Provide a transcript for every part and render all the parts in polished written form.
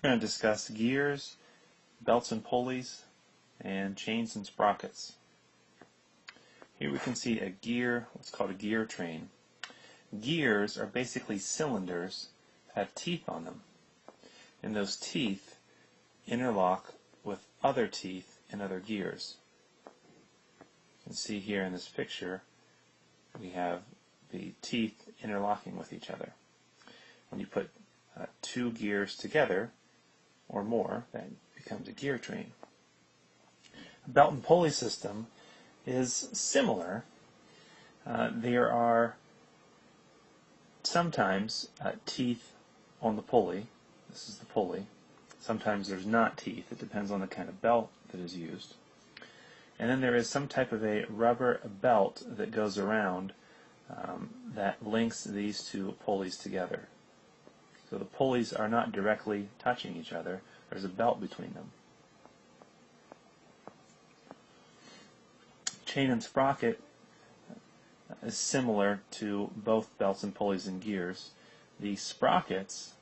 We're going to discuss gears, belts and pulleys, and chains and sprockets. Here we can see a gear, what's called a gear train. Gears are basically cylinders that have teeth on them, and those teeth interlock with other teeth in other gears. You can see here in this picture we have the teeth interlocking with each other. When you put two gears together or more, that becomes a gear train. A belt and pulley system is similar. There are sometimes teeth on the pulley. This is the pulley. Sometimes there's not teeth. It depends on the kind of belt that is used. And then there is some type of a rubber belt that goes around that links these two pulleys together. So the pulleys are not directly touching each other. There's a belt between them. Chain and sprocket is similar to both belts and pulleys and gears. The sprockets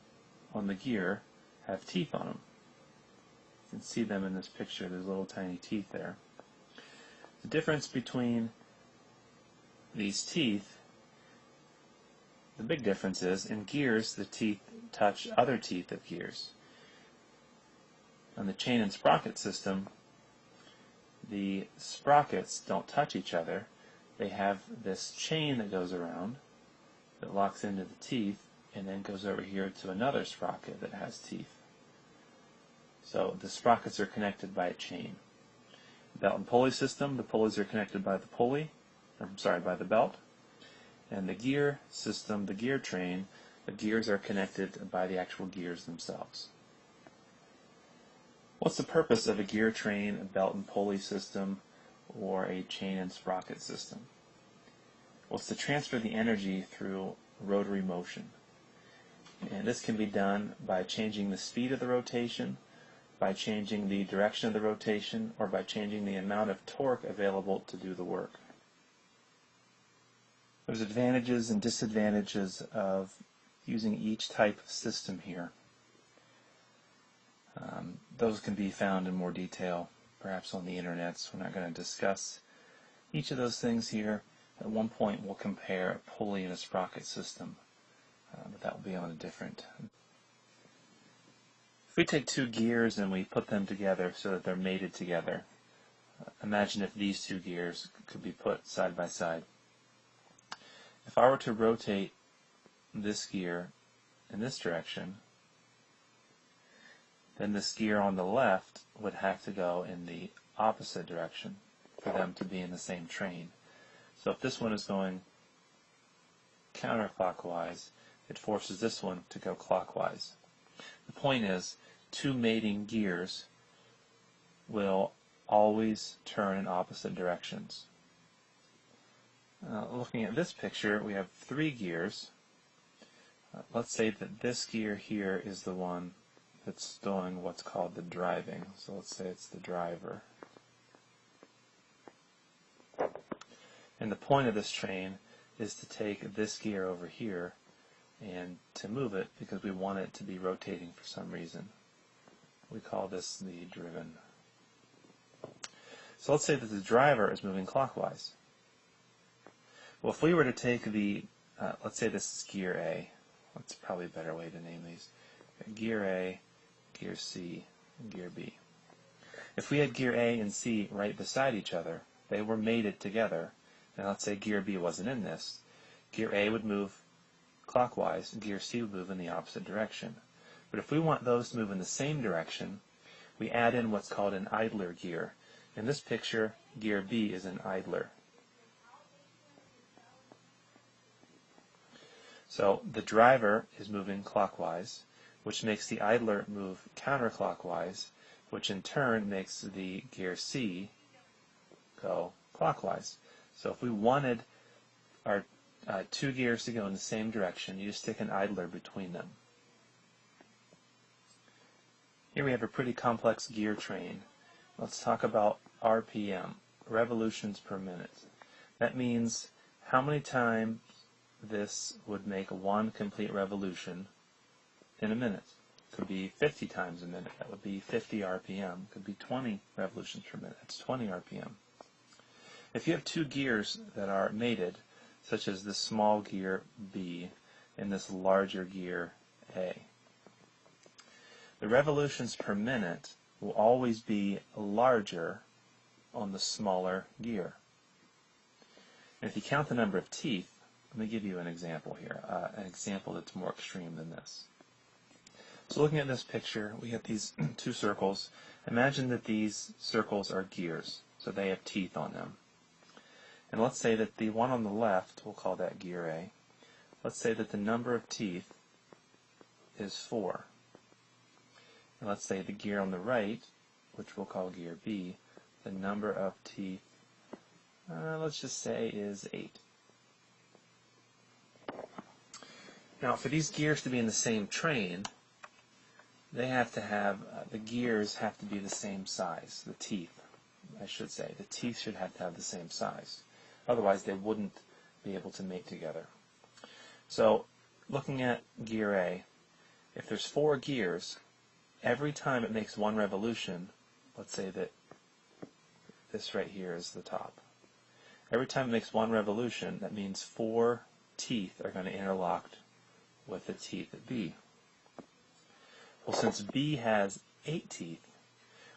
on the gear have teeth on them. You can see them in this picture. There's little tiny teeth there. The difference between these teeth, the big difference is in gears the teeth touch other teeth of gears. On the chain and sprocket system, the sprockets don't touch each other. They have this chain that goes around that locks into the teeth and then goes over here to another sprocket that has teeth. So the sprockets are connected by a chain. Belt and pulley system, the pulleys are connected by the by the belt. And the gear system, the gear train, the gears are connected by the actual gears themselves. What's the purpose of a gear train, a belt and pulley system, or a chain and sprocket system? Well, it's to transfer the energy through rotary motion. And this can be done by changing the speed of the rotation, by changing the direction of the rotation, or by changing the amount of torque available to do the work. There's advantages and disadvantages of using each type of system here. Those can be found in more detail, perhaps on the internet, so we're not going to discuss each of those things here. At one point we'll compare a pulley and a sprocket system, but that will be on a different. If we take two gears and we put them together so that they're mated together, imagine if these two gears could be put side by side. If I were to rotate this gear in this direction, then this gear on the left would have to go in the opposite direction for them to be in the same train. So if this one is going counterclockwise, it forces this one to go clockwise. The point is, two mating gears will always turn in opposite directions. Looking at this picture, we have three gears. Let's say that this gear here is the one that's doing what's called the driving. So let's say it's the driver. And the point of this train is to take this gear over here and to move it because we want it to be rotating for some reason. We call this the driven. So let's say that the driver is moving clockwise. Well, if we were to take the, let's say this is gear A. That's probably a better way to name these. Gear A, gear C, and gear B. If we had gear A and C right beside each other, they were mated together, and let's say gear B wasn't in this, gear A would move clockwise, and gear C would move in the opposite direction. But if we want those to move in the same direction, we add in what's called an idler gear. In this picture, gear B is an idler. So the driver is moving clockwise, which makes the idler move counterclockwise, which in turn makes the gear C go clockwise. So if we wanted our two gears to go in the same direction, you just stick an idler between them. Here we have a pretty complex gear train. Let's talk about RPM, revolutions per minute. That means how many times this would make one complete revolution in a minute. could be 50 times a minute. That would be 50 RPM. It could be 20 revolutions per minute. That's 20 RPM. If you have two gears that are mated, such as this small gear B and this larger gear A, the revolutions per minute will always be larger on the smaller gear. And if you count the number of teeth, let me give you an example here, an example that's more extreme than this. So looking at this picture, we have these two circles. Imagine that these circles are gears, so they have teeth on them. And let's say that the one on the left, we'll call that gear A, let's say that the number of teeth is 4. And let's say the gear on the right, which we'll call gear B, the number of teeth, let's just say is 8. Now for these gears to be in the same train, they have to have, the gears have to be the same size, the teeth, I should say. The teeth should have to have the same size. Otherwise they wouldn't be able to mate together. So looking at gear A, if there's 4 gears, every time it makes one revolution, let's say that this right here is the top. Every time it makes one revolution, that means 4 teeth are going to interlock with the teeth at B. Well, since B has 8 teeth,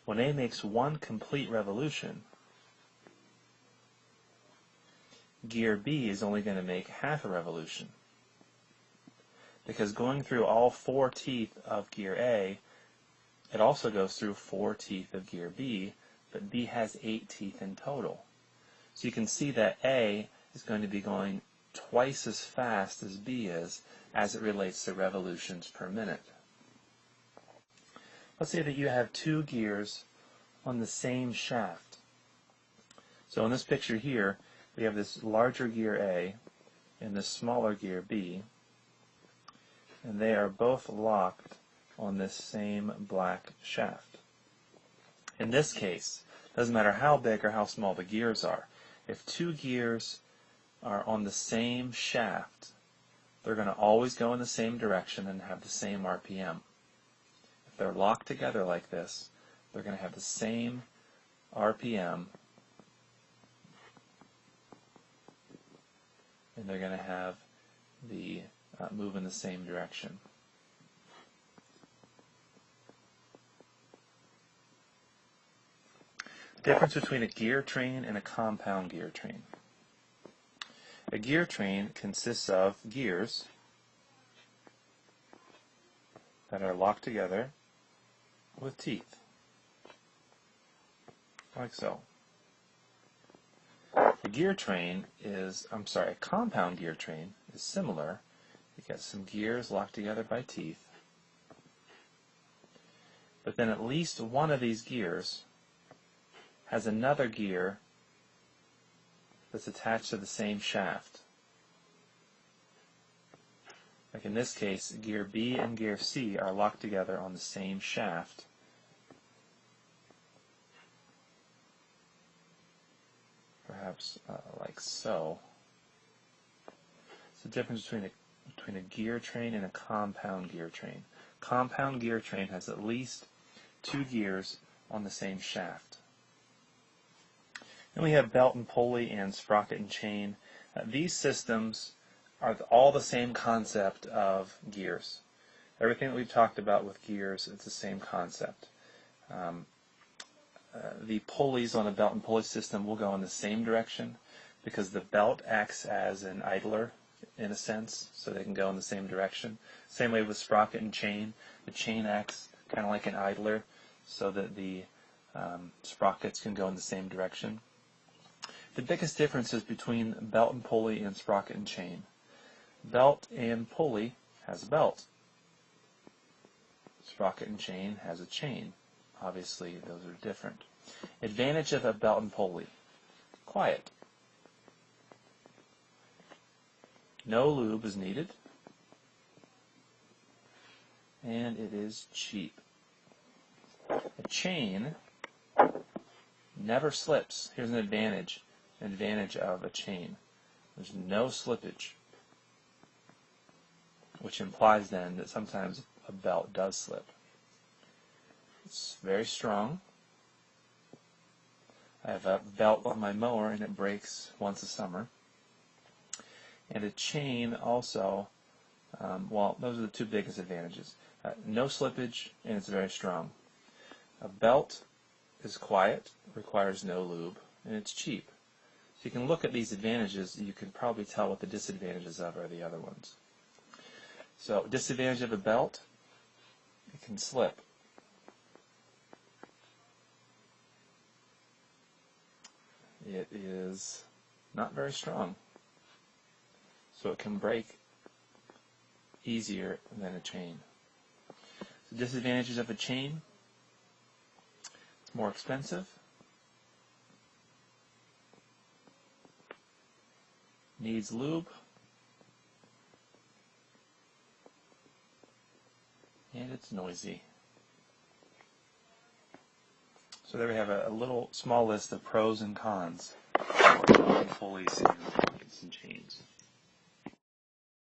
when A makes one complete revolution, gear B is only going to make half a revolution. Because going through all 4 teeth of gear A, it also goes through 4 teeth of gear B, but B has 8 teeth in total. So you can see that A is going to be going twice as fast as B is as it relates to revolutions per minute. Let's say that you have 2 gears on the same shaft. So in this picture here, we have this larger gear A and this smaller gear B, and they are both locked on this same black shaft. In this case, it doesn't matter how big or how small the gears are. If 2 gears are on the same shaft, they're going to always go in the same direction and have the same RPM. If they're locked together like this, they're going to have the same RPM, and they're going to have the move in the same direction. The difference between a gear train and a compound gear train. A gear train consists of gears that are locked together with teeth, like so. A compound gear train is similar. You get some gears locked together by teeth, but then at least one of these gears has another gear that's attached to the same shaft. Like in this case, gear B and gear C are locked together on the same shaft. Perhaps like so. It's the difference between a gear train and a compound gear train. Compound gear train has at least 2 gears on the same shaft. Then we have belt and pulley and sprocket and chain. These systems are all the same concept of gears. Everything that we've talked about with gears, it's the same concept. The pulleys on a belt and pulley system will go in the same direction because the belt acts as an idler in a sense, so they can go in the same direction. Same way with sprocket and chain. The chain acts kind of like an idler so that the sprockets can go in the same direction. The biggest differences between belt and pulley and sprocket and chain. Belt and pulley has a belt. Sprocket and chain has a chain. Obviously, those are different. Advantage of a belt and pulley. Quiet. No lube is needed. And it is cheap. A chain never slips. Here's an advantage. An advantage of a chain. There's no slippage, which implies then that sometimes a belt does slip. It's very strong. I have a belt on my mower and it breaks once a summer. And a chain also, well, those are the two biggest advantages. No slippage, and it's very strong. A belt is quiet, requires no lube, and it's cheap. So you can look at these advantages, you can probably tell what the disadvantages of are the other ones. So, disadvantage of a belt, it can slip. It is not very strong, so it can break easier than a chain. The disadvantages of a chain: it's more expensive, needs lube, and it's noisy. So there we have a little small list of pros and cons for pulleys and sprockets and chains.